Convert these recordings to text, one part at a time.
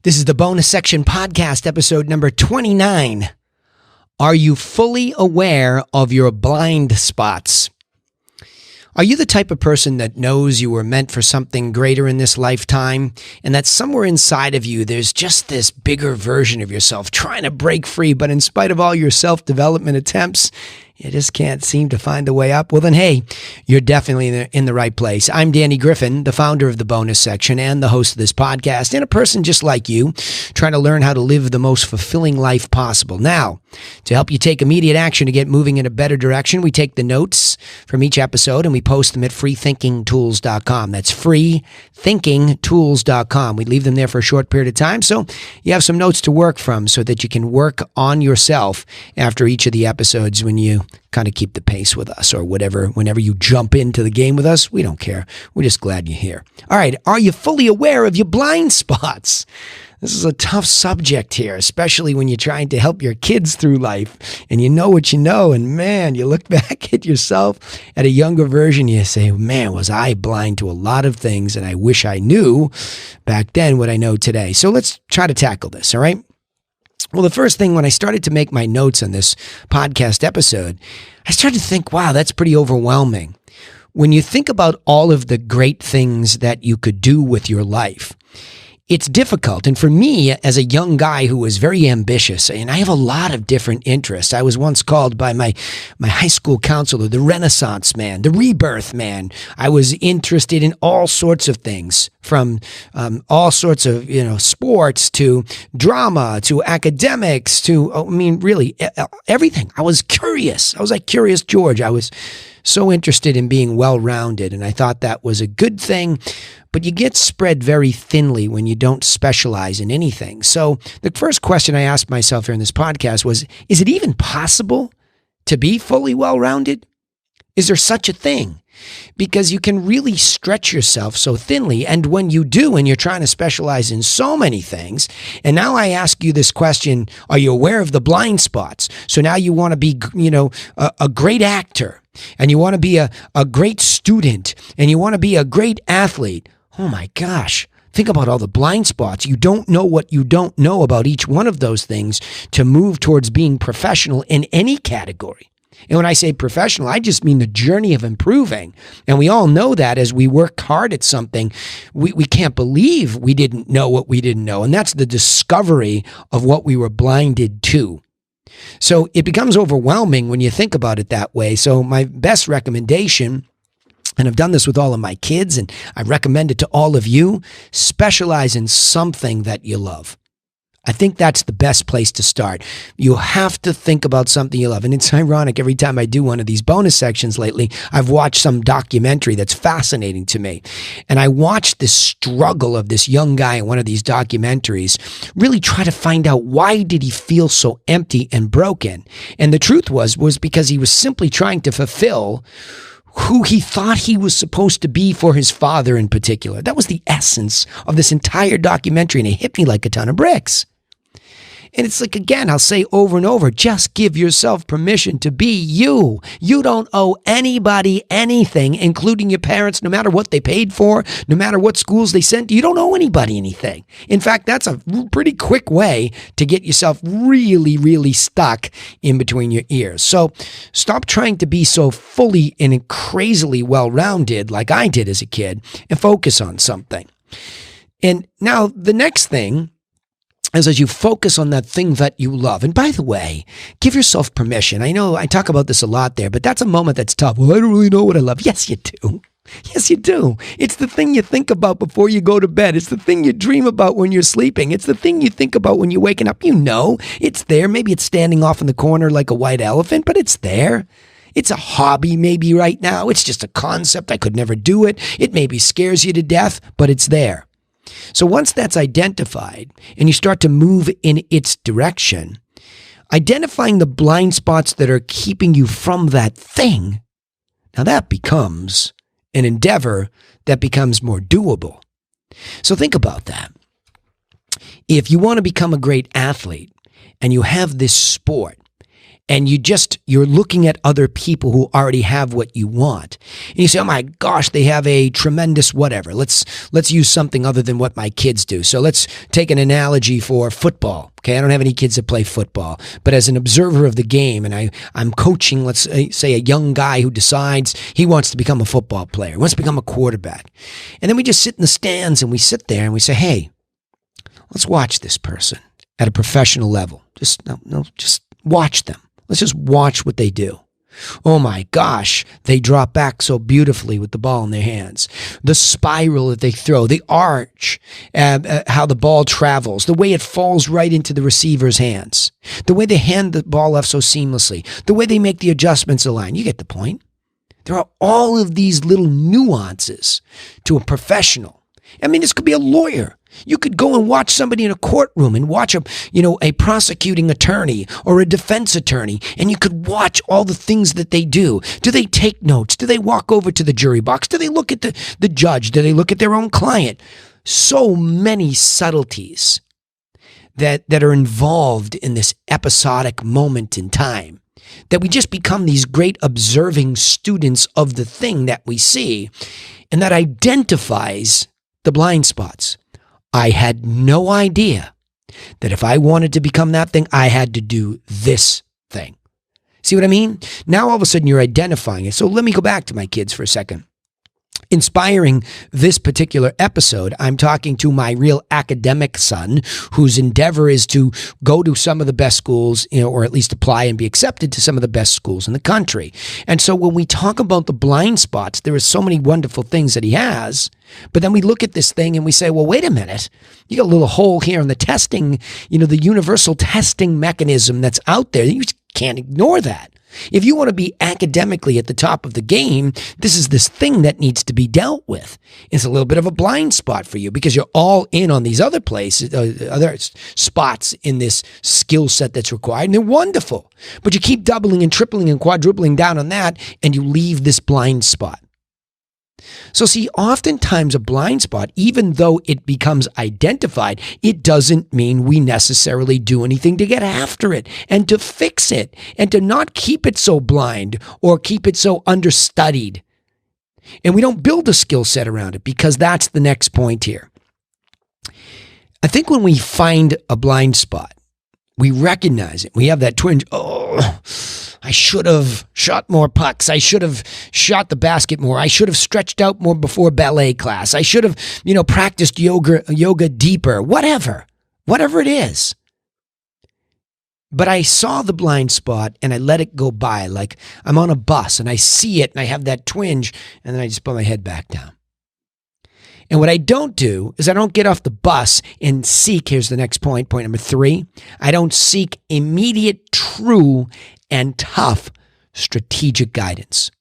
This is the Bonus Section Podcast, episode number 29. Are you fully aware of your blind spots? Are you the type of person that knows you were meant for something greater in this lifetime, and that somewhere inside of you there's just this bigger version of yourself trying to break free, but in spite of all your self-development attempts, you just can't seem to find a way up? Well, then, hey, you're definitely in the right place. I'm Danny Griffin, the founder of the Bonus Section and the host of this podcast, and a person just like you, trying to learn how to live the most fulfilling life possible. Now, to help you take immediate action to get moving in a better direction, we take the notes from each episode and we post them at freethinkingtools.com. That's freethinkingtools.com. We leave them there for a short period of time, so you have some notes to work from so that you can work on yourself after each of the episodes when you kind of keep the pace with us or whatever. Whenever you jump into the game with us, we don't care. We're just glad you're here. All right. Are you fully aware of your blind spots? This is a tough subject here, especially when you're trying to help your kids through life and you know what you know. And man, you look back at yourself at a younger version, you say, man, was I blind to a lot of things, and I wish I knew back then what I know today. So let's try to tackle this. All right. Well, the first thing, when I started to make my notes on this podcast episode, I started to think, wow, that's pretty overwhelming. When you think about all of the great things that you could do with your life, it's difficult. And for me, as a young guy who was very ambitious, and I have a lot of different interests. I was once called by my high school counselor the Renaissance man, the rebirth man. I was interested in all sorts of things, from all sorts of, sports to drama to academics to, really everything. I was curious. I was like Curious George. I was so interested in being well-rounded, and I thought that was a good thing. But you get spread very thinly when you don't specialize in anything. So the first question I asked myself here in this podcast was, is it even possible to be fully well-rounded? Is there such a thing? Because you can really stretch yourself so thinly. And when you do, and you're trying to specialize in so many things, and now I ask you this question, are you aware of the blind spots? So now you want to be, a great actor, and you want to be a great student, and you want to be a great athlete. Oh my gosh. Think about all the blind spots. You don't know what you don't know about each one of those things to move towards being professional in any category. And when I say professional, I just mean the journey of improving. And we all know that as we work hard at something, we can't believe we didn't know what we didn't know. And that's the discovery of what we were blinded to. So it becomes overwhelming when you think about it that way. So my best recommendation, and I've done this with all of my kids, and I recommend it to all of you, specialize in something that you love. I think that's the best place to start. You have to think about something you love. And it's ironic, every time I do one of these bonus sections lately, I've watched some documentary that's fascinating to me. And I watched this struggle of this young guy in one of these documentaries really try to find out, why did he feel so empty and broken? And the truth was because he was simply trying to fulfill who he thought he was supposed to be for his father in particular. That was the essence of this entire documentary, and it hit me like a ton of bricks. And it's like, again, I'll say over and over, just give yourself permission to be you. You don't owe anybody anything, including your parents, no matter what they paid for, no matter what schools they sent. You don't owe anybody anything. In fact, that's a pretty quick way to get yourself really, really stuck in between your ears. So stop trying to be so fully and crazily well-rounded like I did as a kid, and focus on something. And now the next thing, as you focus on that thing that you love. And by the way, give yourself permission. I know I talk about this a lot there, but that's a moment that's tough. Well, I don't really know what I love. Yes, you do. Yes, you do. It's the thing you think about before you go to bed. It's the thing you dream about when you're sleeping. It's the thing you think about when you're waking up. You know, it's there. Maybe it's standing off in the corner like a white elephant, but it's there. It's a hobby maybe right now. It's just a concept. I could never do it. It maybe scares you to death, but it's there. So once that's identified and you start to move in its direction, identifying the blind spots that are keeping you from that thing, now that becomes an endeavor that becomes more doable. So think about that. If you want to become a great athlete and you have this sport and you're looking at other people who already have what you want. And you say, oh my gosh, they have a tremendous whatever. Let's use something other than what my kids do. So let's take an analogy for football. Okay, I don't have any kids that play football, but as an observer of the game, and I'm coaching, let's say, a young guy who decides he wants to become a football player, wants to become a quarterback. And then we just sit in the stands and we sit there and we say, hey, let's watch this person at a professional level. Just watch them. Let's just watch what they do. Oh my gosh, they drop back so beautifully with the ball in their hands. The spiral that they throw, the arch, how the ball travels, the way it falls right into the receiver's hands, the way they hand the ball off so seamlessly, the way they make the adjustments of the line. You get the point. There are all of these little nuances to a professional. I mean, this could be a lawyer. You could go and watch somebody in a courtroom and watch a prosecuting attorney or a defense attorney, and you could watch all the things that they do. Do they take notes? Do they walk over to the jury box? Do they look at the judge? Do they look at their own client? So many subtleties that are involved in this episodic moment in time that we just become these great observing students of the thing that we see, and that identifies the blind spots. I had no idea that if I wanted to become that thing, I had to do this thing. See what I mean? Now all of a sudden you're identifying it. So let me go back to my kids for a second. Inspiring this particular episode, I'm talking to my real academic son, whose endeavor is to go to some of the best schools, or at least apply and be accepted to some of the best schools in the country. And so when we talk about the blind spots, there are so many wonderful things that he has. But then we look at this thing and we say, well, wait a minute. You got a little hole here in the testing, the universal testing mechanism that's out there. You just can't ignore that. If you want to be academically at the top of the game, this is this thing that needs to be dealt with. It's a little bit of a blind spot for you because you're all in on these other places, other spots in this skill set that's required, and they're wonderful. But you keep doubling and tripling and quadrupling down on that, and you leave this blind spot. So see, oftentimes a blind spot, even though it becomes identified, it doesn't mean we necessarily do anything to get after it and to fix it and to not keep it so blind or keep it so understudied. And we don't build a skill set around it, because that's the next point here. I think when we find a blind spot, we recognize it. We have that twinge. Oh, I should have shot more pucks. I should have shot the basket more. I should have stretched out more before ballet class. I should have, practiced yoga deeper, whatever it is. But I saw the blind spot and I let it go by. Like I'm on a bus and I see it and I have that twinge, and then I just put my head back down. And what I don't do is I don't get off the bus and seek, here's the next point number 3. I don't seek immediate, true, and tough strategic guidance.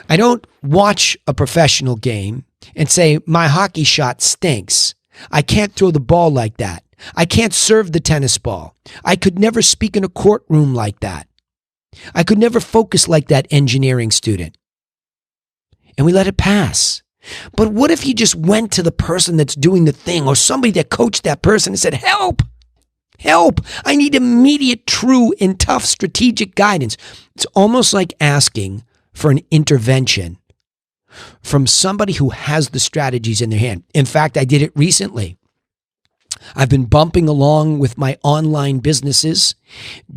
I don't watch a professional game and say, my hockey shot stinks. I can't throw the ball like that. I can't serve the tennis ball. I could never speak in a courtroom like that. I could never focus like that engineering student. And we let it pass. But what if you just went to the person that's doing the thing, or somebody that coached that person, and said, help, I need immediate, true, and tough strategic guidance. It's almost like asking for an intervention from somebody who has the strategies in their hand. In fact, I did it recently. I've been bumping along with my online businesses,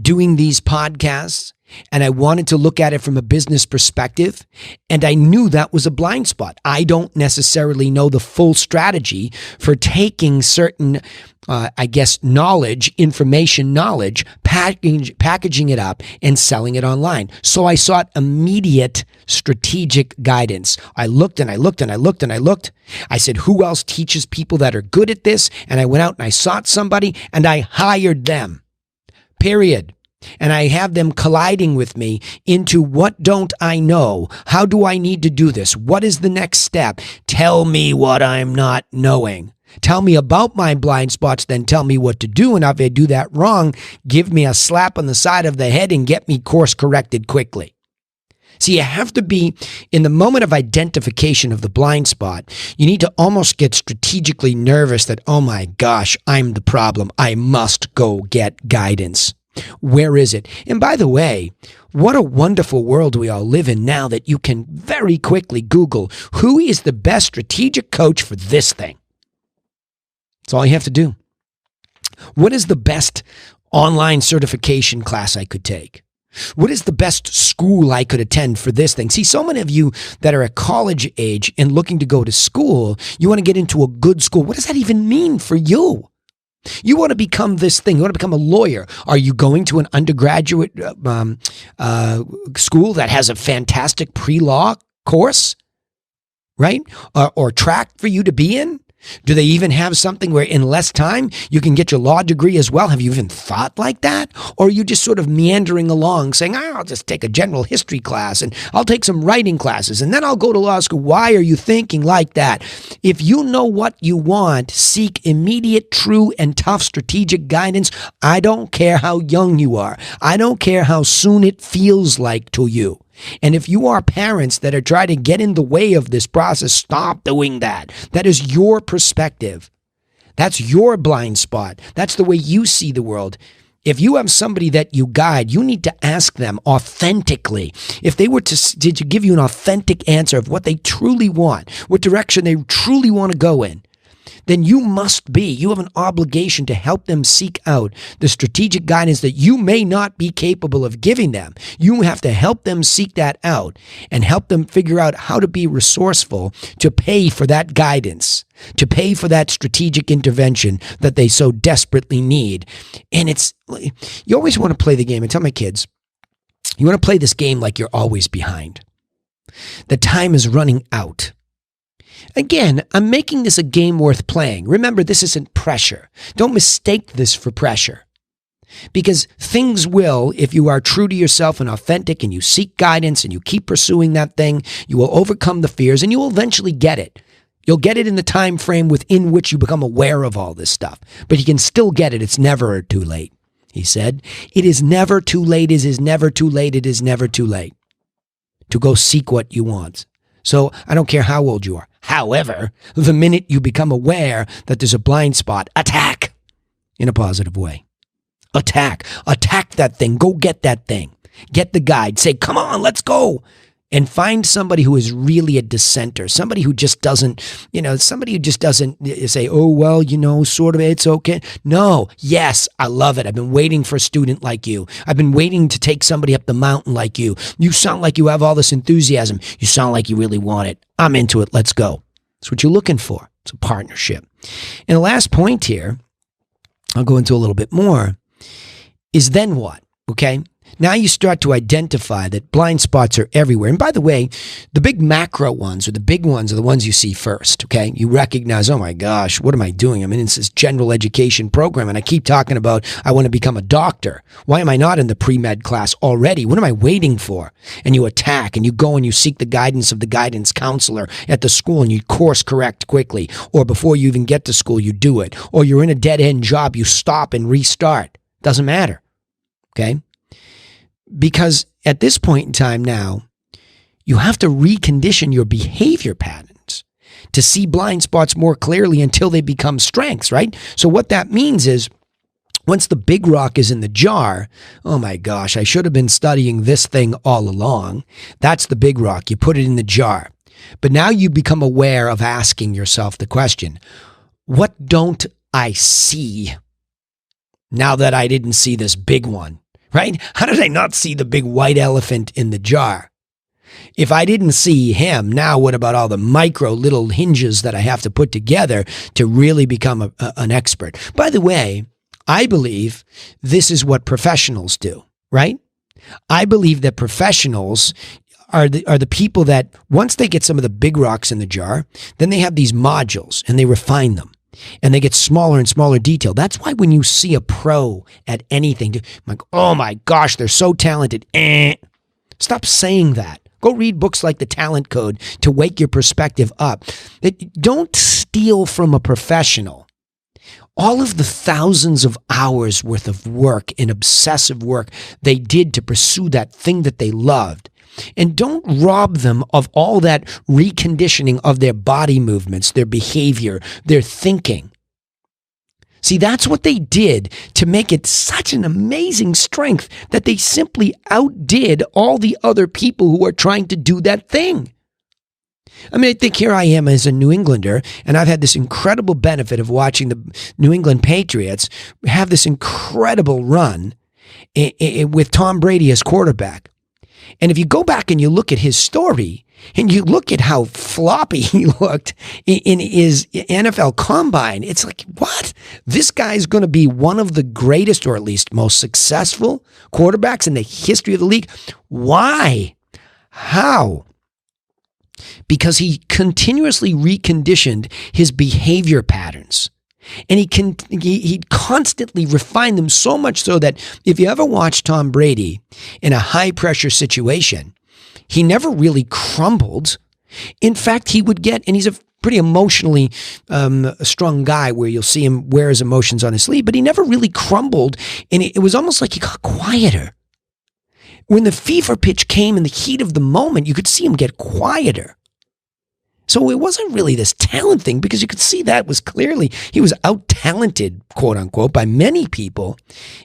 doing these podcasts, and I wanted to look at it from a business perspective, and I knew that was a blind spot. I don't necessarily know the full strategy for taking certain, information knowledge, packaging it up, and selling it online. So I sought immediate strategic guidance. I looked and I looked and I looked and I looked. I said, who else teaches people that are good at this? And I went out and I sought somebody and I hired them. Period. And I have them colliding with me into, what don't I know? How do I need to do this? What is the next step? Tell me what I'm not knowing. Tell me about my blind spots, then tell me what to do. And if I do that wrong, give me a slap on the side of the head and get me course corrected quickly. See, you have to be, in the moment of identification of the blind spot, you need to almost get strategically nervous that, oh my gosh, I'm the problem. I must go get guidance. Where is it? And by the way, what a wonderful world we all live in now that you can very quickly Google who is the best strategic coach for this thing. That's all you have to do. What is the best online certification class I could take? What is the best school I could attend for this thing? See, so many of you that are at college age and looking to go to school, you want to get into a good school. What does that even mean for you? You want to become this thing. You want to become a lawyer. Are you going to an undergraduate school that has a fantastic pre-law course, right? Or track for you to be in? Do they even have something where in less time you can get your law degree as well? Have you even thought like that? Or are you just sort of meandering along saying, I'll just take a general history class and I'll take some writing classes and then I'll go to law school? Why are you thinking like that? If you know what you want, seek immediate, true, and tough strategic guidance. I don't care how young you are. I don't care how soon it feels like to you. And if you are parents that are trying to get in the way of this process, stop doing that. That is your perspective. That's your blind spot. That's the way you see the world. If you have somebody that you guide, you need to ask them authentically. If they were to give you an authentic answer of what they truly want, what direction they truly want to go in, then you have an obligation to help them seek out the strategic guidance that you may not be capable of giving them. You have to help them seek that out and help them figure out how to be resourceful to pay for that guidance, to pay for that strategic intervention that they so desperately need. And you always want to play the game. I tell my kids, you want to play this game like you're always behind. The time is running out. Again, I'm making this a game worth playing. Remember, this isn't pressure. Don't mistake this for pressure. Because things will, if you are true to yourself and authentic and you seek guidance and you keep pursuing that thing, you will overcome the fears and you will eventually get it. You'll get it in the time frame within which you become aware of all this stuff. But you can still get it. It's never too late, he said. It is never too late. It is never too late. It is never too late to go seek what you want. So I don't care how old you are. However, the minute you become aware that there's a blind spot, attack in a positive way. Attack that thing. Go get that thing. Get the guide. Say, come on, let's go. And find somebody who is really a dissenter. Somebody who just doesn't, say, oh, well, sort of, it's okay. No, yes, I love it. I've been waiting for a student like you. I've been waiting to take somebody up the mountain like you. You sound like you have all this enthusiasm. You sound like you really want it. I'm into it. Let's go. That's what you're looking for. It's a partnership. And the last point here, I'll go into a little bit more, is then what? Okay? Now you start to identify that blind spots are everywhere. And by the way, the big macro ones or the big ones are the ones you see first, okay? You recognize, oh my gosh, what am I doing? I'm in this general education program and I keep talking about I want to become a doctor. Why am I not in the pre-med class already? What am I waiting for? And you attack and you go and you seek the guidance of the guidance counselor at the school and you course correct quickly. Or before you even get to school, you do it. Or you're in a dead-end job, you stop and restart. Doesn't matter, okay? Because at this point in time now, you have to recondition your behavior patterns to see blind spots more clearly until they become strengths, right? So what that means is once the big rock is in the jar, oh my gosh, I should have been studying this thing all along. That's the big rock. You put it in the jar. But now you become aware of asking yourself the question, what don't I see now that I didn't see this big one? Right? How did I not see the big white elephant in the jar? If I didn't see him, now what about all the micro little hinges that I have to put together to really become an expert? By the way, I believe this is what professionals do, right? I believe that professionals are the people that once they get some of the big rocks in the jar, then they have these modules and they refine them. And they get smaller and smaller detail. That's why when you see a pro at anything, I'm like, oh my gosh, they're so talented. Stop saying that. Go read books like The Talent Code to wake your perspective up. Don't steal from a professional all of the thousands of hours worth of work and obsessive work they did to pursue that thing that they loved. And don't rob them of all that reconditioning of their body movements, their behavior, their thinking. See, that's what they did to make it such an amazing strength that they simply outdid all the other people who are trying to do that thing. I mean, I think here I am as a New Englander, and I've had this incredible benefit of watching the New England Patriots have this incredible run with Tom Brady as quarterback. And if you go back and you look at his story, and you look at how floppy he looked in his NFL combine, it's like, what? This guy's going to be one of the greatest, or at least most successful quarterbacks in the history of the league. Why? How? Because he continuously reconditioned his behavior patterns. And he constantly refined them so much so that if you ever watch Tom Brady in a high-pressure situation, he never really crumbled. In fact, he would get, and he's a pretty emotionally a strong guy where you'll see him wear his emotions on his sleeve, but he never really crumbled, and it was almost like he got quieter. When the fever pitch came in the heat of the moment, you could see him get quieter. So it wasn't really this talent thing, because you could see that was clearly, he was out-talented, quote unquote, by many people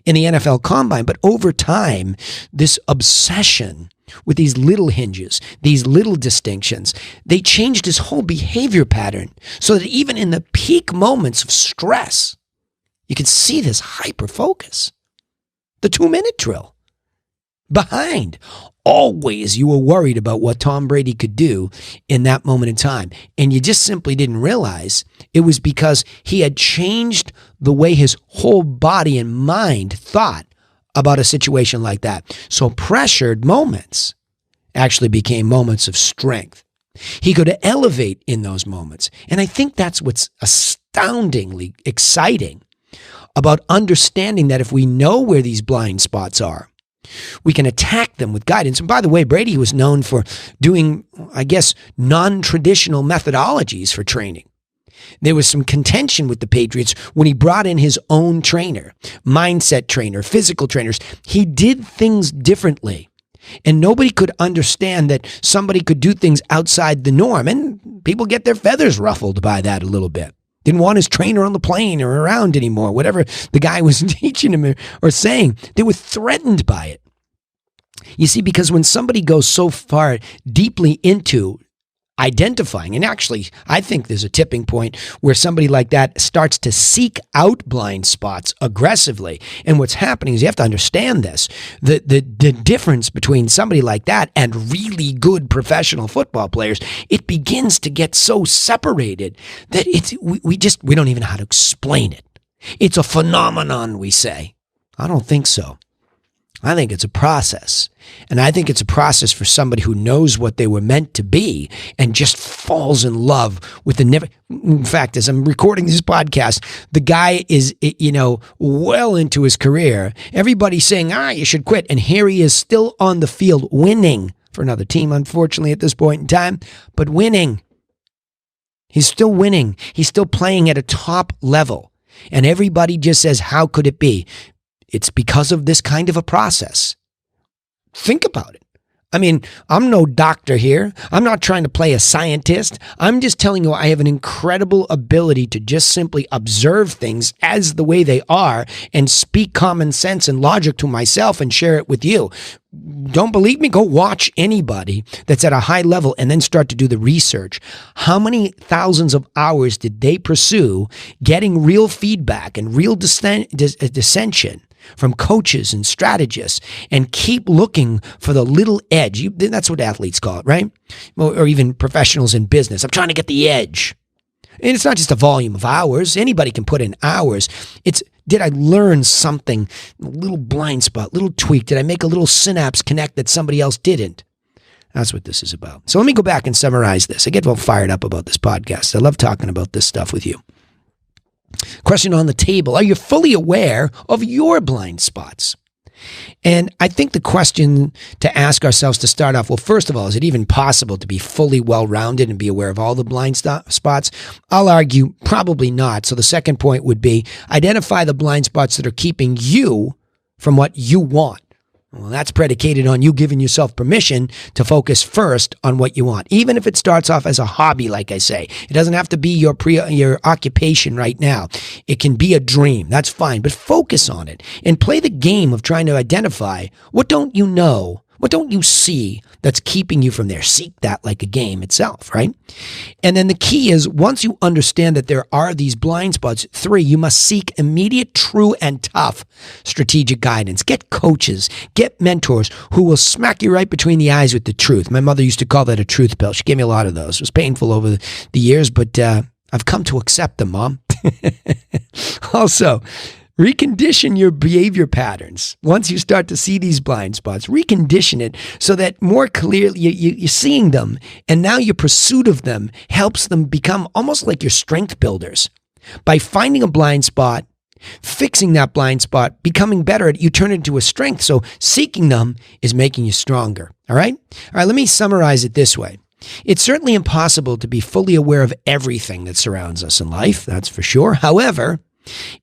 in the NFL Combine. But over time, this obsession with these little hinges, these little distinctions, they changed his whole behavior pattern so that even in the peak moments of stress, you could see this hyper-focus. The 2-minute drill. Behind. Always you were worried about what Tom Brady could do in that moment in time. And you just simply didn't realize it was because he had changed the way his whole body and mind thought about a situation like that. So pressured moments actually became moments of strength. He could elevate in those moments. And I think that's what's astoundingly exciting about understanding that if we know where these blind spots are, we can attack them with guidance. And by the way, Brady was known for doing, I guess, non-traditional methodologies for training. There was some contention with the Patriots when he brought in his own trainer, mindset trainer, physical trainers. He did things differently. And nobody could understand that somebody could do things outside the norm. And people get their feathers ruffled by that a little bit. Didn't want his trainer on the plane or around anymore, whatever the guy was teaching him or saying. They were threatened by it. You see, because when somebody goes so far deeply into identifying, and actually, I think there's a tipping point where somebody like that starts to seek out blind spots aggressively. And what's happening is you have to understand this. The difference between somebody like that and really good professional football players, it begins to get so separated that we don't even know how to explain it. It's a phenomenon, we say. I don't think so. I think it's a process. And I think it's a process for somebody who knows what they were meant to be and just falls in love with the never. In fact, as I'm recording this podcast, the guy is, well into his career. Everybody's saying, you should quit. And here he is still on the field winning for another team, unfortunately, at this point in time, but winning. He's still winning. He's still playing at a top level. And everybody just says, how could it be? It's because of this kind of a process. Think about it. I mean, I'm no doctor here. I'm not trying to play a scientist. I'm just telling you I have an incredible ability to just simply observe things as the way they are and speak common sense and logic to myself and share it with you. Don't believe me? Go watch anybody that's at a high level and then start to do the research. How many thousands of hours did they pursue getting real feedback and real dissension from coaches and strategists, and keep looking for the little edge? That's what athletes call it, right? Or even professionals in business. I'm trying to get the edge. And it's not just a volume of hours. Anybody can put in hours. It's, did I learn something, a little blind spot, little tweak? Did I make a little synapse connect that somebody else didn't? That's what this is about. So let me go back and summarize this. I get all fired up about this podcast. I love talking about this stuff with you. Question on the table: are you fully aware of your blind spots? And I think the question to ask ourselves to start off, well, first of all, is it even possible to be fully well-rounded and be aware of all the blind spots? I'll argue probably not. So the second point would be identify the blind spots that are keeping you from what you want. Well, that's predicated on you giving yourself permission to focus first on what you want. Even if it starts off as a hobby, like I say, it doesn't have to be your occupation right now. It can be a dream. That's fine, but focus on it and play the game of trying to identify what don't you know, what don't you see that's keeping you from there. Seek that like a game itself, right? And then the key is once you understand that there are these blind spots, 3, you must seek immediate, true, and tough strategic guidance. Get coaches, get mentors who will smack you right between the eyes with the truth. My mother used to call that a truth pill. She gave me a lot of those. It was painful over the years, but I've come to accept them, Mom. Also, recondition your behavior patterns. Once you start to see these blind spots, recondition it so that more clearly you're seeing them, and now your pursuit of them helps them become almost like your strength builders. By finding a blind spot, fixing that blind spot, becoming better at it, you turn it into a strength. So seeking them is making you stronger. All right? All right, let me summarize it this way. It's certainly impossible to be fully aware of everything that surrounds us in life, that's for sure. However,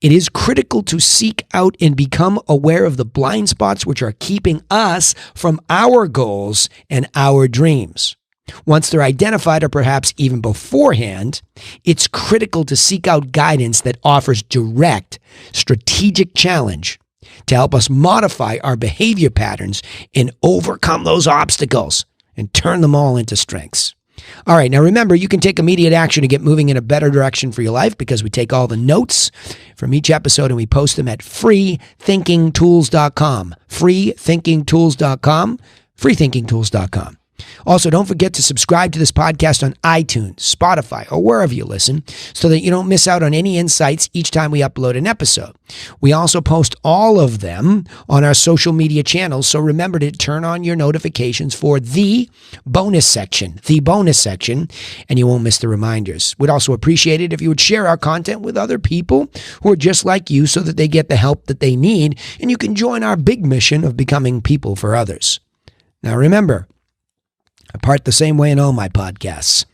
it is critical to seek out and become aware of the blind spots which are keeping us from our goals and our dreams. Once they're identified, or perhaps even beforehand, it's critical to seek out guidance that offers direct, strategic challenge to help us modify our behavior patterns and overcome those obstacles and turn them all into strengths. All right, now remember, you can take immediate action to get moving in a better direction for your life because we take all the notes from each episode and we post them at freethinkingtools.com. Freethinkingtools.com. Freethinkingtools.com. Also, don't forget to subscribe to this podcast on iTunes, Spotify, or wherever you listen so that you don't miss out on any insights each time we upload an episode. We also post all of them on our social media channels, so remember to turn on your notifications for the bonus section, and you won't miss the reminders. We'd also appreciate it if you would share our content with other people who are just like you so that they get the help that they need, and you can join our big mission of becoming people for others. Now remember, I part the same way in all my podcasts.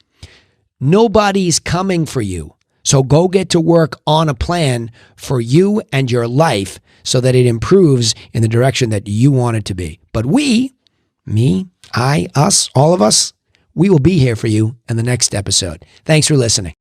Nobody's coming for you. So go get to work on a plan for you and your life so that it improves in the direction that you want it to be. But we, me, I, us, all of us, we will be here for you in the next episode. Thanks for listening.